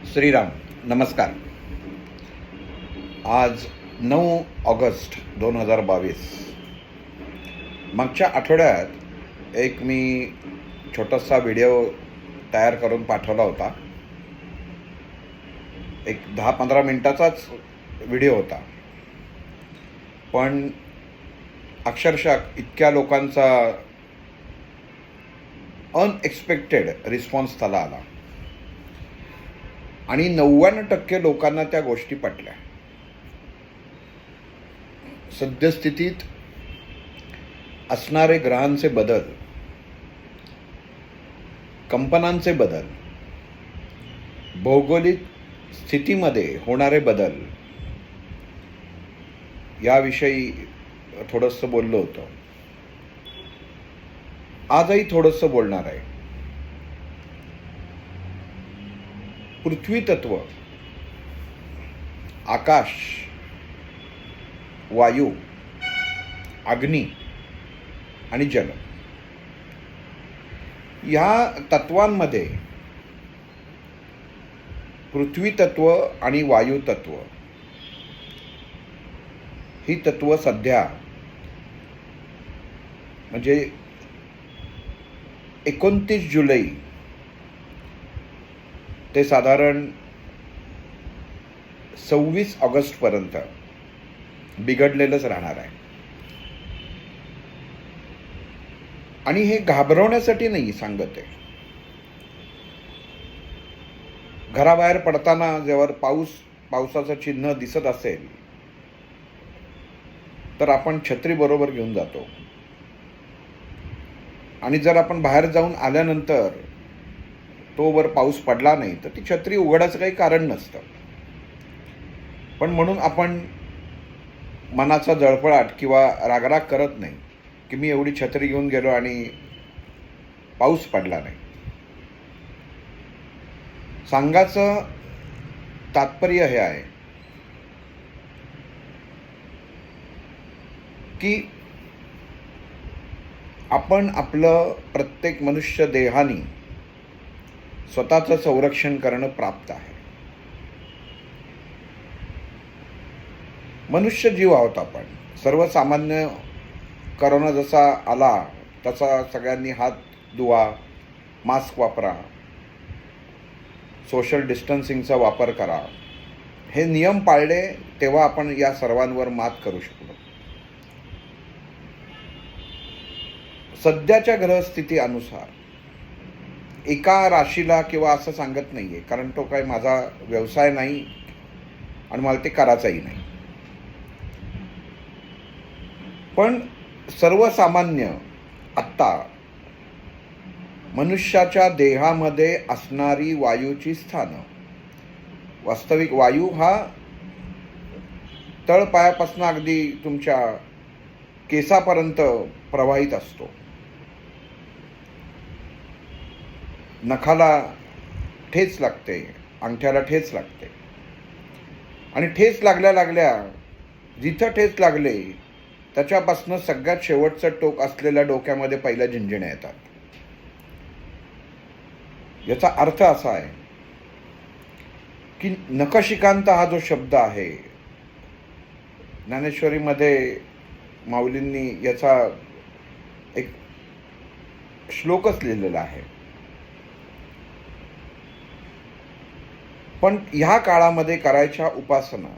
श्रीराम नमस्कार. आज 9 ऑगस्ट 2022. मागच्या आठवड्यात एक मी छोटासा व्हिडिओ तयार करून पाठवला होता. एक 10-15 मिनटाचाच व्हिडिओ होता, पण अक्षरशः इतक्या लोकांचा अनएक्सपेक्टेड रिस्पॉन्स त्याला आला आणि 99% लोकांना त्या गोष्टी पटल्या. सद्यस्थितीत असणारे ग्रहांचे बदल, कंपनांचे बदल, भौगोलिक स्थितीमध्ये होणारे बदल याविषयी थोडंसं बोललो होतो. आजही थोडंसं बोलणार आहे. पृथ्वी तत्व, आकाश, वायू, अग्नी आणि जल या तत्वांमध्ये पृथ्वी तत्व आणि वायू तत्व ही तत्व सध्या म्हणजे 29 जुलै ते साधारण 26 ऑगस्टपर्यंत बिघडलेलंच राहणार आहे. आणि हे घाबरवण्यासाठी नाही सांगत आहे. घराबाहेर पडताना जेव्हा पावसाचं चिन्ह दिसत असेल तर आपण छत्री बरोबर घेऊन जातो, आणि जर आपण बाहेर जाऊन आल्यानंतर तोवर पाऊस पडला नाही तर ती छत्री उघडायचं काही कारण नसतं. पण म्हणून आपण मनाचा जळफळाट किंवा रागराग करत नाही की मी एवढी छत्री घेऊन गेलो आणि पाऊस पडला नाही. सांगायचं तात्पर्य हे आहे की आपण आपलं प्रत्येक मनुष्य देहाने स्वतःचं संरक्षण करणं प्राप्त आहे. मनुष्य जीव आहोत आपण. सर्वसामान्य करोना जसा आला तसा सगळ्यांनी हात धुवा, मास्क वापरा, सोशल डिस्टन्सिंगचा वापर करा, हे नियम पाळले तेव्हा आपण या सर्वांवर मात करू शकलो. सध्याच्या ग्रहस्थिती अनुसार एका राशीला किंवा असं सांगत नाही आहे, कारण तो काही माझा व्यवसाय नाही आणि मला ते करायचाही नाही. पण सर्वसामान्य आत्ता मनुष्याच्या देहामध्ये असणारी वायूची स्थानं, वास्तविक वायू हा तळपायापासून अगदी तुमच्या केसापर्यंत प्रवाहित असतो. नखाला ठेच लागते, अंगठ्याला ठेच लागते, आणि ठेच लागल्या जिथं ठेच लागले त्याच्यापासून सगळ्यात शेवटचं टोक असलेल्या डोक्यामध्ये पहिल्या झिंझिण्या येतात. याचा अर्थ असा आहे की नखशिकांत हा जो शब्द आहे, ज्ञानेश्वरीमध्ये माऊलींनी याचा एक श्लोकच लिहिलेला आहे. पण ह्या काळामध्ये करायच्या उपासना,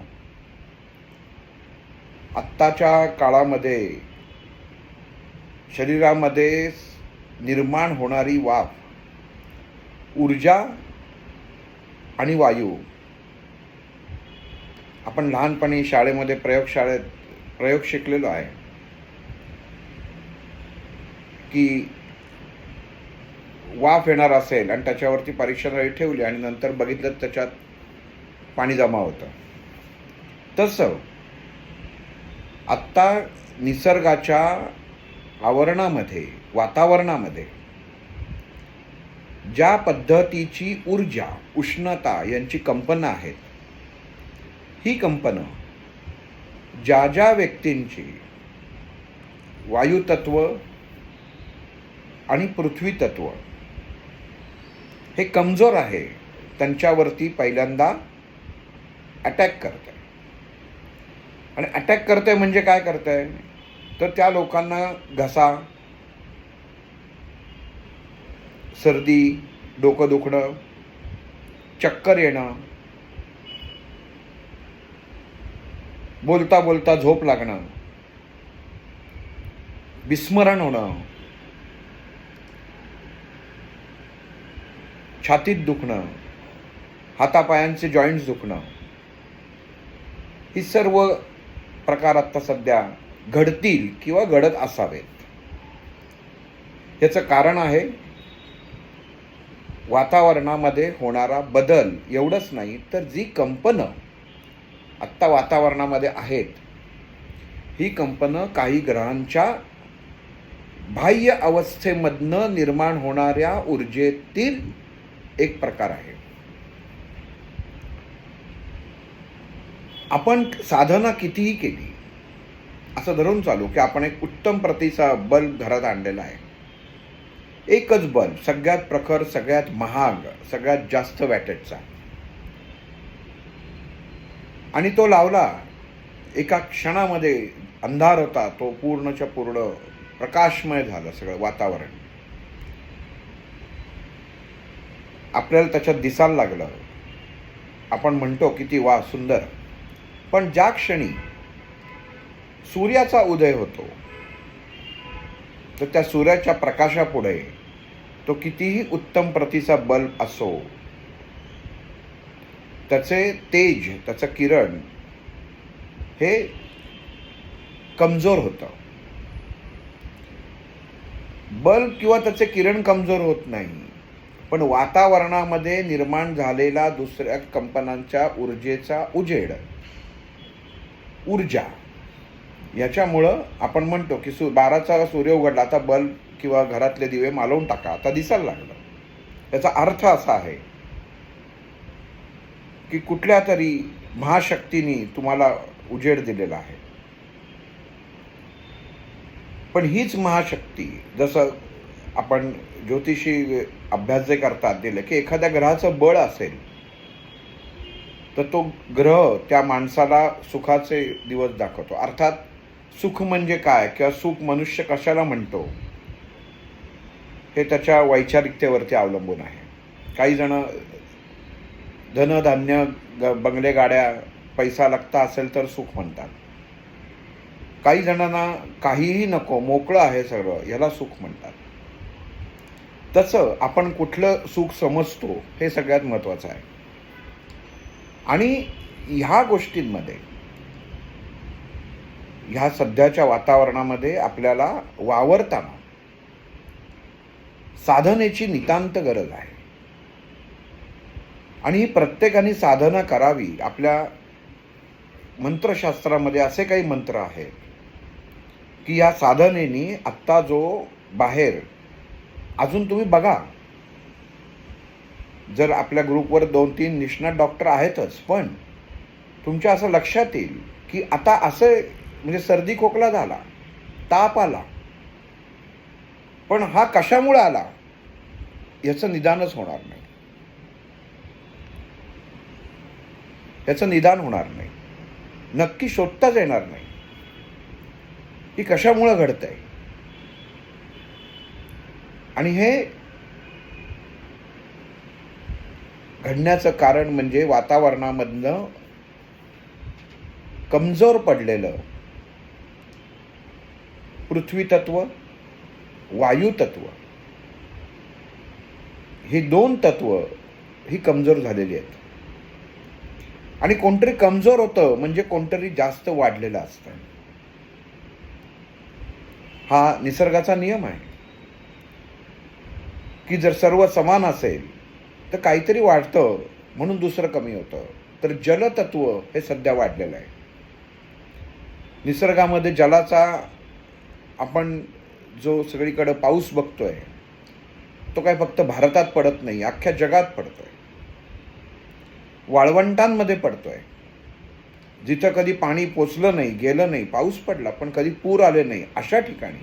आत्ताच्या काळामध्ये शरीरामध्ये निर्माण होणारी वाफ, ऊर्जा आणि वायू, आपण लहानपणी शाळेमध्ये प्रयोग शिकलेलो आहे की वाफ येणार असेल आणि त्याच्यावरती परीक्षा नळी ठेवली आणि नंतर बघितलं त्याच्यात पाणी जमा होतं. तसं आत्ता निसर्गाच्या आवरणामध्ये, वातावरणामध्ये ज्या पद्धतीची ऊर्जा, उष्णता यांची कंपनं आहेत, ही कंपनं ज्या व्यक्तींची वायुतत्व आणि पृथ्वी तत्व हे कमजोर आहे, त्यांच्यावरती पहिल्यांदा अटॅक करते. आणि अटॅक करते म्हणजे काय करते, तर त्या लोकांना घसा, सर्दी, डोकं दुखणं, चक्कर येणं, बोलता बोलता झोप लागणं, विस्मरण होणं, छातीत दुखणं, हातापायांचे जॉईंट्स दुखणं, ही सर्व प्रकार आत्ता सध्या घडतील किंवा घडत असावेत. याचं कारण आहे वातावरणामध्ये होणारा बदल. एवढंच नाही तर जी कंपनं आत्ता वातावरणामध्ये आहेत, ही कंपनं काही ग्रहांच्या बाह्य अवस्थेमधनं निर्माण होणाऱ्या ऊर्जेतील एक प्रकार आहे. आपण साधना कितीही केली, असं धरून चालू की आपण एक उत्तम प्रतीचा बल्ब घरात आणलेला आहे. एकच बल्ब, सगळ्यात प्रखर, सगळ्यात महाग, सगळ्यात जास्त वॅटेजचा, आणि तो लावला. एका क्षणामध्ये अंधार होता, तो पूर्णच्या पूर्ण प्रकाशमय झालं सगळं वातावरण. आपल्याला त्याच्यात दिसायला लागलं. आपण म्हणतो किती वा सुंदर. पण ज्या क्षणी सूर्याचा उदय होतो, तर त्या सूर्याच्या प्रकाशापुढे तो कितीही उत्तम प्रतीचा बल्ब असो, त्याचे तेज, त्याचं किरण हे कमजोर होतं. बल्ब किंवा त्याचे किरण कमजोर होत नाही, पण वातावरणामध्ये निर्माण झालेला दुसऱ्या कंपन्यांच्या ऊर्जेचा उजेड, ऊर्जा, याच्यामुळं आपण म्हणतो की 12चा सूर्य उघडला, आता बल्ब किंवा घरातले दिवे मालवून टाका, आता दिसायला लागलं. याचा अर्थ असा आहे की कुठल्या तरी महाशक्तीने तुम्हाला उजेड दिलेला आहे. पण हीच महाशक्ती, जसं आपण ज्योतिषी अभ्यास जे करतात दिले की एखाद्या ग्रहाचं बळ असेल, तर तो ग्रह त्या माणसाला सुखाचे दिवस दाखवतो. अर्थात सुख म्हणजे काय किंवा सुख मनुष्य कशाला म्हणतो, हे त्याच्या वैचारिकतेवरती अवलंबून आहे. काही जण धनधान्य, बंगले, गाड्या, पैसा लागता असेल तर सुख म्हणतात. काही जणांना काहीही नको, मोकळं आहे सगळं, याला सुख म्हणतात. तसं आपण कुठलं सुख समजतो हे सगळ्यात महत्त्वाचं आहे. आणि ह्या गोष्टींमध्ये, ह्या सध्याच्या वातावरणामध्ये आपल्याला वावरताना साधनेची नितांत गरज आहे. आणि ही प्रत्येकाने साधना करावी. आपल्या मंत्रशास्त्रामध्ये असे काही मंत्र आहेत की या साधनेने आत्ता जो बाहेर, अजून तुम्ही बघा, जर आपल्या ग्रुपवर 2-3 निष्णात डॉक्टर आहेतच, पण तुमच्या असं लक्षात येईल की आता असं म्हणजे सर्दी खोकला झाला, ताप आला, पण हा कशामुळे आला याचं निदानच होणार नाही. याचं निदान होणार नाही, नक्की शोधताच येणार नाही की कशामुळे घडतंय. आणि हे घडण्याचं कारण म्हणजे वातावरणामधनं कमजोर पडलेलं पृथ्वी तत्व, वायू तत्व, ही 2 तत्व ही कमजोर झालेली आहेत. आणि कोणतरी कमजोर होतं म्हणजे कोणतरी जास्त वाढलेलं असतं. हा निसर्गाचा नियम आहे की जर सर्व समान असेल तर काहीतरी वाढतं म्हणून दुसरं कमी होतं. तर जलतत्व हे सध्या वाढलेलं आहे. निसर्गामध्ये जलाचा आपण जो सगळीकडे पाऊस बघतोय, तो काय फक्त भारतात पडत नाही, अख्ख्या जगात पडतोय. वाळवंटांमध्ये पडतोय. जिथं कधी पाणी पोचलं नाही, गेलं नाही, पाऊस पडला पण कधी पूर आले नाही, अशा ठिकाणी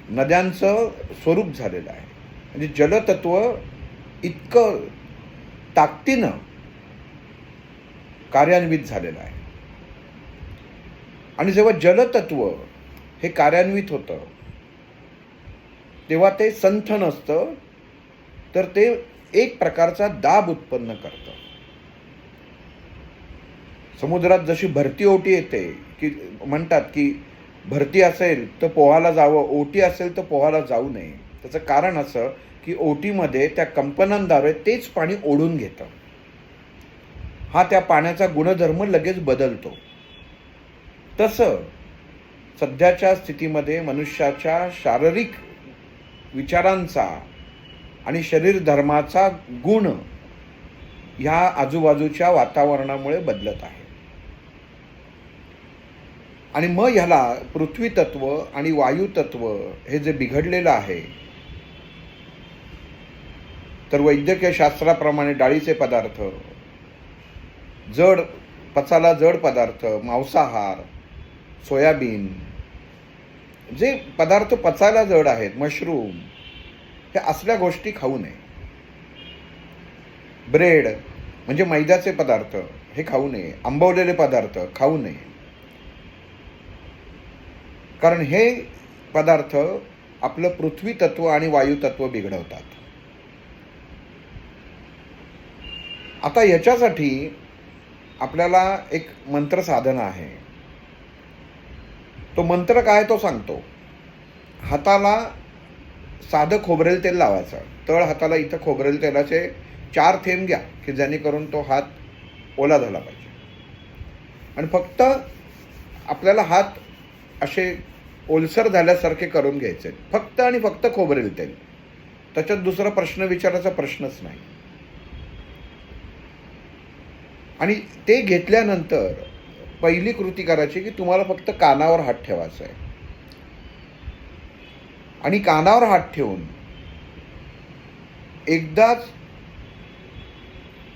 नद्यांचं स्वरूप झालेलं आहे. म्हणजे जलतत्व इतकं ताकदीनं कार्यान्वित झालेलं आहे. आणि जेव्हा जलतत्व हे कार्यान्वित होतं तेव्हा ते संथ नसतं, तर ते एक प्रकारचा दाब उत्पन्न करतं. समुद्रात जशी भरती ओटी येते, की म्हणतात की भरती असेल तर पोहायला जावं, ओटी असेल तर पोहायला जाऊ नये. त्याचं कारण असं की ओटीमध्ये त्या कंपनांद्वारे तेच पाणी ओढून घेतं. हा त्या पाण्याचा गुणधर्म लगेच बदलतो. तसं सध्याच्या स्थितीमध्ये मनुष्याच्या शारीरिक विचारांचा आणि शरीर धर्माचा गुण ह्या आजूबाजूच्या वातावरणामुळे बदलत आहे. आणि मग ह्याला पृथ्वी तत्व आणि वायू तत्व हे जे बिघडलेलं आहे, तर वैद्यकीय शास्त्राप्रमाणे डाळीचे पदार्थ, पचाला जड पदार्थ, मांसाहार, सोयाबीन, जे पदार्थ पचायला जड आहेत, मशरूम, हे असल्या गोष्टी खाऊ नये. ब्रेड म्हणजे मैद्याचे पदार्थ हे खाऊ नये. आंबवलेले पदार्थ खाऊ नये. कारण हे पदार्थ आपलं पृथ्वी तत्व आणि वायू तत्व बिघडवतात. आता याच्यासाठी आपल्याला एक मंत्र साधन आहे. तो मंत्र काय तो सांगतो. हाताला साधं खोबरेल तेल लावायचं. तळ हाताला इथं खोबरेल तेलाचे 4 थेंब घ्या, की जेणेकरून तो हात ओला झाला पाहिजे. आणि फक्त आपल्याला हात असे ओलसर झाल्यासारखे करून घ्यायचे. फक्त आणि फक्त खोबरेल तेल. त्याच्यात दुसरा प्रश्न विचारायचा प्रश्नच नाही. आणि ते घेतल्यानंतर पहिली कृती करायची की तुम्हाला फक्त कानावर हात ठेवायचा आहे. आणि कानावर हात ठेवून एकदाच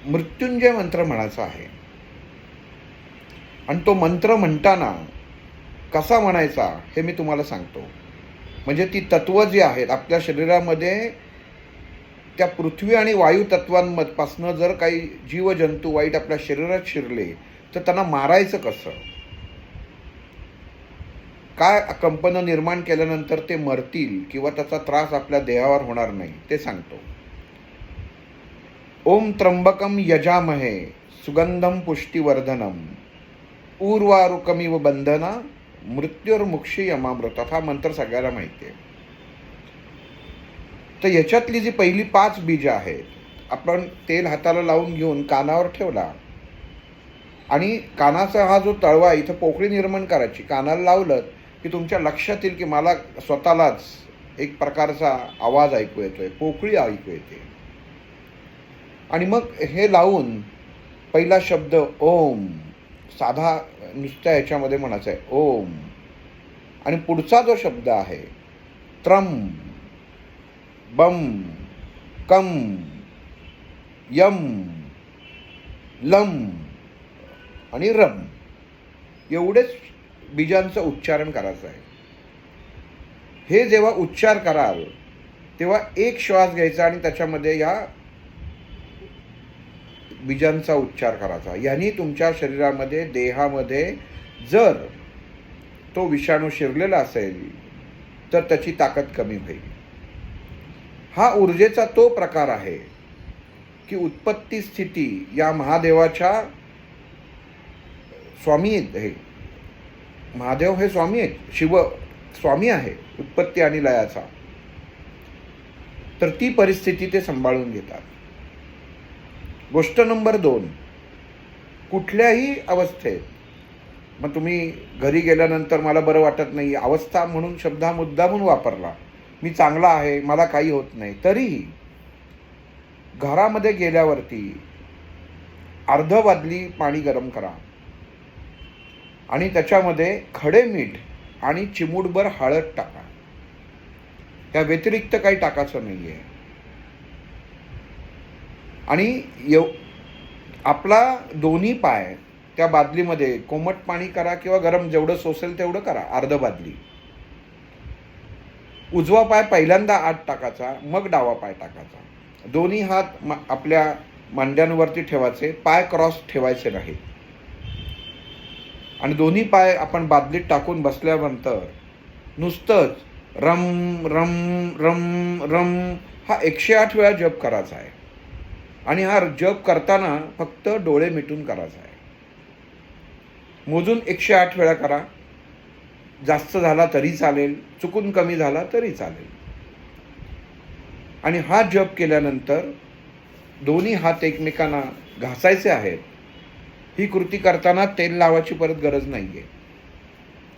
मृत्युंजय मंत्र म्हणायचा आहे. आणि तो मंत्र म्हणताना कसा म्हणायचा हे मी तुम्हाला सांगतो. म्हणजे ती तत्व जी आहेत आपल्या शरीरामध्ये, त्या पृथ्वी आणि वायू तत्वांपासनं जर काही जीवजंतू वाईट आपल्या शरीरात शिरले तर त्यांना मारायचं कसं, काय कंपनं निर्माण केल्यानंतर ते मरतील किंवा त्याचा त्रास आपल्या देहावर होणार नाही ते सांगतो. ओम त्र्यंबकम यजामहे सुगंधम पुष्टिवर्धनम उर्वारुकमिव बंधना मृत्युर्मुक्षी यमामृतात. हा मंत्र सगळ्याला माहिती आहे. तर याच्यातली जी पहिली 5 बीजं आहेत, आपण तेल हाताला लावून घेऊन कानावर ठेवला आणि कानाचा हा जो तळवा इथं पोकळी निर्माण करायची, कानाला लावलं की तुमच्या लक्षात येईल की मला स्वतःलाच एक प्रकारचा आवाज ऐकू येतोय, पोकळी ऐकू येते. आणि मग हे लावून पहिला शब्द ओम साधा नुसत्या ह्याच्यामध्ये म्हणायचा आहे ओम. आणि पुढचा जो शब्द आहे त्रम बम कम यम लम आणि रम, एवढेच बीजांचं उच्चारण करायचं आहे. हे जेव्हा उच्चार कराल तेव्हा एक श्वास घ्यायचा आणि त्याच्यामध्ये या बीजांचा उच्चार करायचा. यांनी तुमच्या शरीरामध्ये, देहामध्ये जर तो विषाणू शिरलेला असेल तर त्याची ताकद कमी होईल. हा ऊर्जेचा तो प्रकार आहे की उत्पत्ती स्थिती या महादेवाच्या स्वामी आहेत. हे महादेव हे स्वामी आहेत, शिव स्वामी आहे उत्पत्ती आणि लयाचा. तर ती परिस्थिती ते सांभाळून घेतात. गोष्ट नंबर 2, कुठल्याही अवस्थेत, मग तुम्ही घरी गेल्यानंतर मला बरं वाटत नाही, अवस्था म्हणून शब्द हा मुद्दामून वापरला, मी चांगला आहे, मला काही होत नाही, तरीही घरामध्ये गेल्यावरती अर्ध बादली पाणी गरम करा आणि त्याच्यामध्ये खडे मीठ आणि चिमूटभर हळद टाका. त्या व्यतिरिक्त काही टाकायचं नाही आहे. आणि आपला दोन्ही पाय त्या बादलीमध्ये कोमट पाणी करा किंवा गरम, जेवढं सोसेल तेवढं करा, अर्ध बादली. उजवा पाय पहिल्यांदा आत टाकायचा, मग डावा पाय टाकायचा. दोन्ही हात आपल्या मांड्यांवरती ठेवायचे, पाय क्रॉस ठेवायचे नाहीत. आणि दोन्ही पाय आपण बादलीत टाकून बसल्यानंतर नुसतंच रम रम रम रम हा 108 वेळा जप करायचा आहे. आणि हा जप करताना फक्त डोळे मिटून करायचा आहे. मोजून 108 वेळा करा. जास्त झाला तरी चालेल, चुकून कमी झाला तरी चालेल. आणि हा जप केल्यानंतर दोन्ही हात एकमेकांना घासायचे आहेत. ही कृती करताना तेल लावायची परत गरज नाही आहे.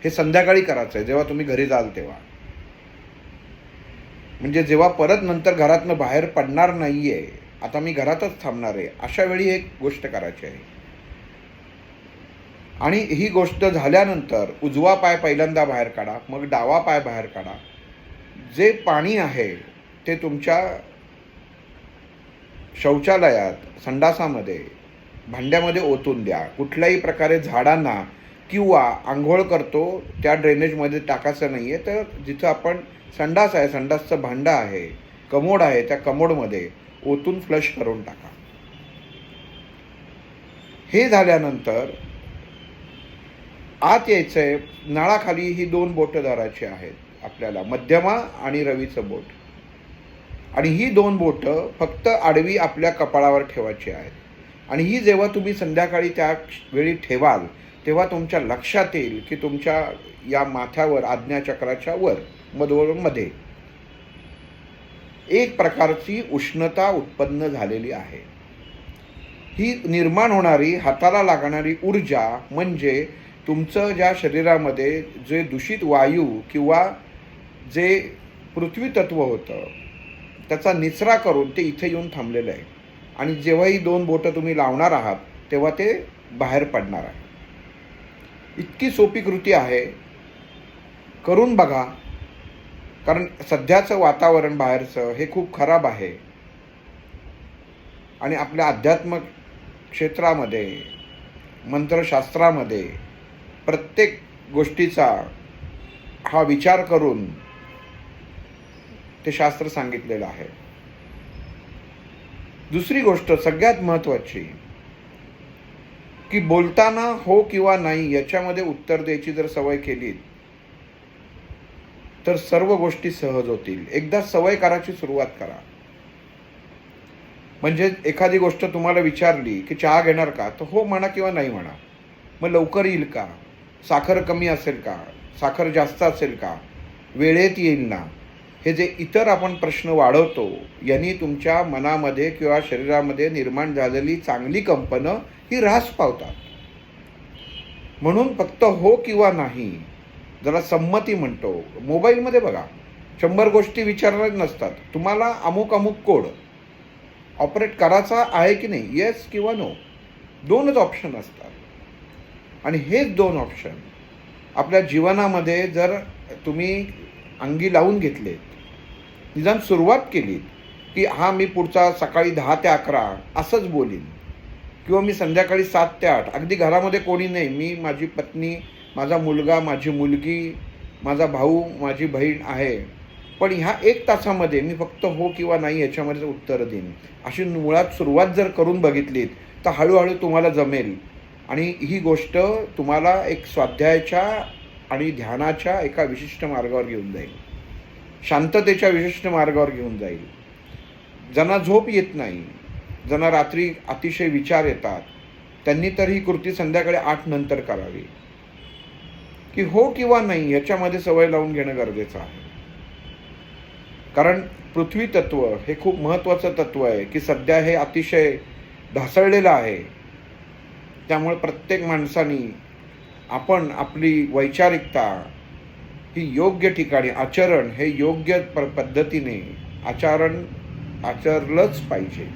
हे संध्याकाळी करायचं आहे, जेव्हा तुम्ही घरी जाल तेव्हा. म्हणजे जेव्हा परत नंतर घरातनं बाहेर पडणार नाही आहे, आता मी घरातच थांबणार आहे, अशा वेळी एक गोष्ट करायची आहे. आणि ही गोष्ट झाल्यानंतर उजवा पाय पहिल्यांदा बाहेर काढा, मग डावा पाय बाहेर काढा. जे पाणी आहे ते तुमच्या शौचालयात, संडासामध्ये, भांड्यामध्ये ओतून द्या. कुठल्याही प्रकारे झाडांना किंवा आंघोळ करतो त्या ड्रेनेजमध्ये टाकायचं नाही आहे. तर जिथं आपण संडास आहे, संडासचं भांडं आहे, कमोड आहे, त्या कमोडमध्ये ओतून फ्लश करून टाका. हे झाल्यानंतर आत यायचं आहे. नळाखाली ही 2 बोटं धरायची आहेत आपल्याला, मध्यमा आणि रवीचं बोट. आणि ही 2 बोटं फक्त आडवी आपल्या कपाळावर ठेवायची आहेत. आणि ही जेव्हा तुम्ही संध्याकाळी त्या वेळी ठेवाल तेव्हा तुमच्या लक्षात येईल की तुमच्या या माथ्यावर, आज्ञाचक्राच्या वर मध्ये एक प्रकारची उष्णता उत्पन्न झालेली आहे. ही निर्माण होणारी, हाताला लागणारी ऊर्जा म्हणजे तुमचं ज्या शरीरामध्ये जे दूषित वायू किंवा जे पृथ्वी तत्व होतं त्याचा निचरा करून ते इथे येऊन थांबलेलं आहे. आणि जेव्हा ही 2 बोटं तुम्ही लावणार आहात तेव्हा ते बाहेर पडणार आहे. इतकी सोपी कृती आहे, करून बघा. कारण सध्याचं वातावरण बाहेरचं हे खूप खराब आहे. आणि आपल्या आध्यात्मिक क्षेत्रामध्ये, मंत्रशास्त्रामध्ये प्रत्येक गोष्टीचा हा विचार करून ते शास्त्र सांगितलेलं आहे. दुसरी गोष्ट सगळ्यात महत्त्वाची की बोलताना हो किंवा नाही याच्यामध्ये उत्तर द्यायची जर सवय केली तर सर्व गोष्टी सहज होतील. एकदा सवय करायची सुरुवात करा. म्हणजे एखादी गोष्ट तुम्हाला विचारली की चहा घेणार का, तर हो म्हणा किंवा नाही म्हणा. मग लवकर येईल का, साखर कमी असेल का, साखर जास्त असेल का, वेळेत येईल ना, हे जे इतर आपण प्रश्न वाढवतो यांनी तुमच्या मनामध्ये किंवा शरीरामध्ये निर्माण झालेली चांगली कंपनं ही ऱ्हास पावतात. म्हणून फक्त हो किंवा नाही, ज्याला संमती म्हणतो. मोबाईलमध्ये बघा 100 गोष्टी विचारल्या नसतात. तुम्हाला अमुक अमुक कोड ऑपरेट करायचा आहे की नाही, येस किंवा नो, 2च ऑप्शन असतात. आणि हेच 2 ऑप्शन आपल्या जीवनामध्ये जर तुम्ही अंगी लावून घेतलेत, निदान सुरुवात केली की हा मी पुढचा सकाळी 10 ते 11 असंच बोलीन किंवा मी संध्याकाळी 7 ते 8, अगदी घरामध्ये कोणी नाही, मी, माझी पत्नी, माझा मुलगा, माझी मुलगी, माझा भाऊ, माझी बहीण आहे, पण ह्या 1 तासामध्ये मी फक्त हो किंवा नाही याच्यामध्ये उत्तरं देईन. अशी मुळात सुरुवात जर करून बघितलीत तर हळूहळू तुम्हाला जमेल. आणि ही गोष्ट तुम्हाला एक स्वाध्यायाच्या आणि ध्यानाच्या एका विशिष्ट मार्गावर घेऊन जाईल, शांततेच्या विशिष्ट मार्गावर घेऊन जाईल. ज्यांना झोप येत नाही, ज्यांना रात्री अतिशय विचार येतात, त्यांनी तर ही कृती संध्याकाळी 8 नंतर करावी. की हो किंवा नाही याच्यामध्ये सवय लावून घेणं गरजेचं आहे. कारण पृथ्वी तत्व हे खूप महत्त्वाचं तत्व आहे की सध्या हे अतिशय ढासळलेलं आहे. त्यामुळे प्रत्येक माणसाने आपण आपली वैचारिकता ही योग्य ठिकाणी, आचरण हे योग्य पद्धतीने आचरलंच पाहिजे.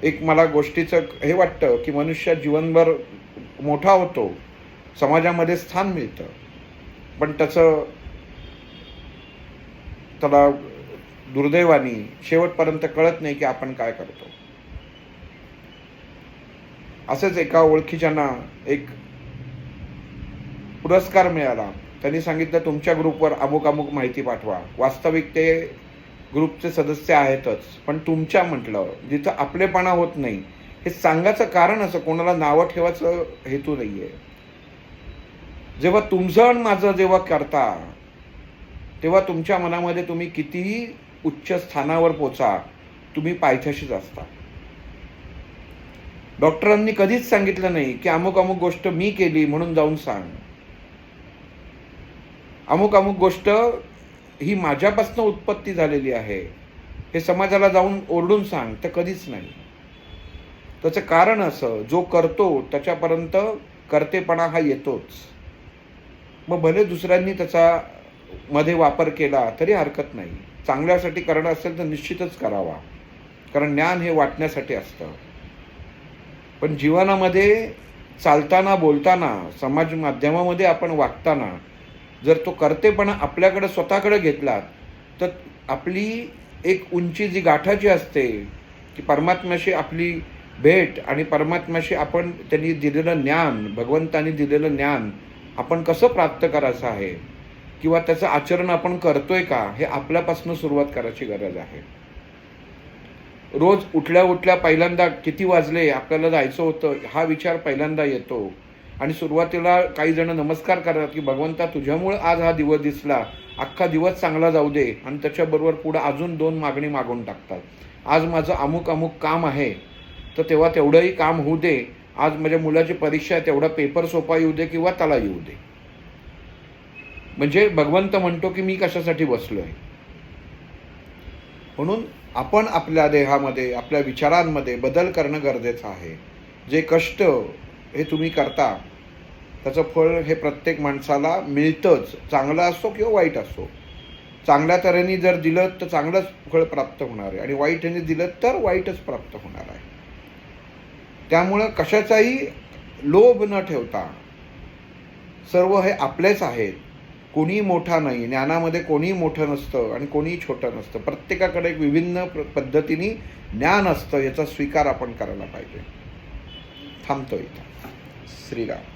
एक मला गोष्टीचं हे वाटतं की मनुष्य जीवनभर मोठा होतो, समाजामध्ये स्थान मिळतं, पण त्याला दुर्दैवाने शेवटपर्यंत कळत नाही की आपण काय करतो. असंच एका ओळखीच्यांना एक पुरस्कार मिळाला. त्यांनी सांगितलं तुमच्या ग्रुपवर अमुक अमुक माहिती पाठवा. वास्तविक ते ग्रुपचे सदस्य आहेतच, पण तुमच्या म्हटलं जिथं आपलेपणा होत नाही, हे सांगायचं कारण असं कोणाला नावं ठेवायचं हेतू नाही आहे. जेव्हा तुमचं आणि माझं जेव्हा करता, तेव्हा तुमच्या मनामध्ये तुम्ही कितीही उच्च स्थानावर पोचा, तुम्ही पायथ्याशीच असता. डॉक्टरांनी कधीच सांगितलं नाही की अमुक अमुक गोष्ट मी केली म्हणून जाऊन सांग. अमुक अमुक गोष्ट ही माझ्यापासून उत्पत्ती झालेली आहे, हे समाजाला जाऊन ओरडून सांग, तर कधीच नाही. त्याचं कारण असं, जो करतो त्याच्यापर्यंत कर्तेपणा हा येतोच. मग भले दुसऱ्यांनी त्याचा मध्ये वापर केला तरी हरकत नाही. चांगल्यासाठी करणं असेल तर निश्चितच करावा, कारण ज्ञान हे वाटण्यासाठी असतं. पण जीवनामध्ये चालताना, बोलताना, समाज माध्यमामध्ये आपण वागताना जर तो कर्तेपणा आपल्याकडे स्वतःकडे घेतला, तर आपली एक उंची जी गाठाची असते की परमात्म्याशी आपली भेट आणि परमात्म्याशी आपण त्यांनी दिलेलं ज्ञान, भगवंतांनी दिलेलं ज्ञान आपण कसं प्राप्त करायचं आहे किंवा त्याचं आचरण आपण करतोय का, हे आपल्यापासून सुरुवात करायची गरज आहे. रोज उठल्या उठल्या पहिल्यांदा किती वाजले, आपल्याला जायचं होतं, हा विचार पहिल्यांदा येतो. आणि सुरुवातीला काही जण नमस्कार करतात की भगवंता तुझ्यामुळे आज हा दिवस दिसला, अख्खा दिवस चांगला जाऊ दे, आणि त्याच्याबरोबर पुढे अजून 2 मागणी मागून टाकतात. आज माझं अमुक अमुक काम आहे, तर तेव्हा तेवढंही काम होऊ दे. आज माझ्या मुलाची परीक्षा आहे, तेवढा पेपर सोपा येऊ दे किंवा त्याला येऊ दे. म्हणजे भगवंत म्हणतो की मी कशासाठी बसलोय. म्हणून आपण आपल्या देहामध्ये, आपल्या विचारांमध्ये बदल करणं गरजेचं आहे. जे कष्ट हे तुम्ही करता, त्याचं फळ हे प्रत्येक माणसाला मिळतंच, चांगलं असो किंवा वाईट असो. चांगल्या तऱ्हेने जर दिलं तर चांगलंच फळ प्राप्त होणार आहे, आणि वाईट ह्याने दिलं तर वाईटच प्राप्त होणार आहे. त्यामुळं कशाचाही लोभ न ठेवता, सर्व हे आपलेच आहेत. कोणी मोठा नाही, ज्ञानामध्ये कोणीही मोठं नसतं आणि कोणीही छोटं नसतं. प्रत्येकाकडे एक विभिन्न पद्धतीने ज्ञान असतं, याचा स्वीकार आपण करायला पाहिजे. थांबतो इथं. श्रीराम.